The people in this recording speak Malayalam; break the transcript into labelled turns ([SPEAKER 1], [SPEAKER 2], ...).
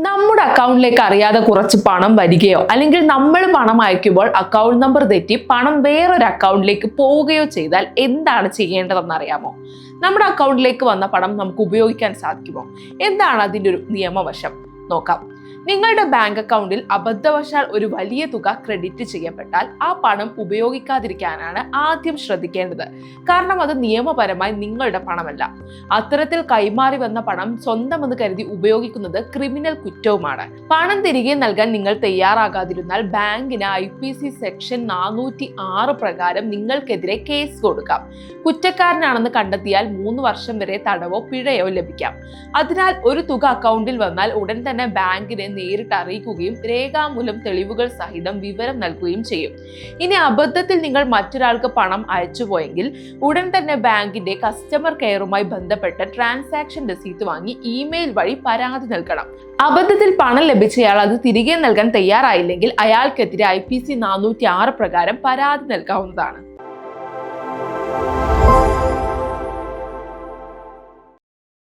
[SPEAKER 1] നമ്മുടെ അക്കൗണ്ടിലേക്ക് അറിയാതെ കുറച്ച് പണം വരികയോ അല്ലെങ്കിൽ നമ്മൾ പണം അയക്കുമ്പോൾ അക്കൗണ്ട് നമ്പർ തെറ്റി പണം വേറൊരു അക്കൗണ്ടിലേക്ക് പോവുകയോ ചെയ്താൽ എന്താണ് ചെയ്യേണ്ടതെന്ന് അറിയാമോ? നമ്മുടെ അക്കൗണ്ടിലേക്ക് വന്ന പണം നമുക്ക് ഉപയോഗിക്കാൻ സാധിക്കുമോ? എന്താണ് അതിൻ്റെ ഒരു നിയമവശം നോക്കാം. നിങ്ങളുടെ ബാങ്ക് അക്കൗണ്ടിൽ അബദ്ധവശാൽ ഒരു വലിയ തുക ക്രെഡിറ്റ് ചെയ്യപ്പെട്ടാൽ ആ പണം ഉപയോഗിക്കാതിരിക്കാനാണ് ആദ്യം ശ്രദ്ധിക്കേണ്ടത്. കാരണം അത് നിയമപരമായി നിങ്ങളുടെ പണമല്ല. അത്തരത്തിൽ കൈമാറി വന്ന പണം സ്വന്തമെന്ന് കരുതി ഉപയോഗിക്കുന്നത് ക്രിമിനൽ കുറ്റവുമാണ്. പണം തിരികെ നൽകാൻ നിങ്ങൾ തയ്യാറാകാതിരുന്നാൽ ബാങ്കിന് IPC സെക്ഷൻ 406 പ്രകാരം നിങ്ങൾക്കെതിരെ കേസ് കൊടുക്കാം. കുറ്റക്കാരനാണെന്ന് കണ്ടെത്തിയാൽ 3 വർഷം വരെ തടവോ പിഴയോ ലഭിക്കാം. അതിനാൽ ഒരു തുക അക്കൗണ്ടിൽ വന്നാൽ ഉടൻ തന്നെ ബാങ്കിനെ നേരിട്ട് അറിയിക്കുകയും രേഖാമൂലം തെളിവുകൾ സഹിതം വിവരം നൽകുകയും ചെയ്യും. ഇനി അബദ്ധത്തിൽ നിങ്ങൾ മറ്റൊരാൾക്ക് പണം അയച്ചുപോയെങ്കിൽ ഉടൻ തന്നെ ബാങ്കിന്റെ കസ്റ്റമർ കെയറുമായി ബന്ധപ്പെട്ട ട്രാൻസാക്ഷൻ രസീത് വാങ്ങി ഇമെയിൽ വഴി പരാതി നൽകണം. അബദ്ധത്തിൽ പണം ലഭിച്ചയാൾ അത് തിരികെ നൽകാൻ തയ്യാറായില്ലെങ്കിൽ അയാൾക്കെതിരെ IPC 406 പ്രകാരം പരാതി നൽകാവുന്നതാണ്.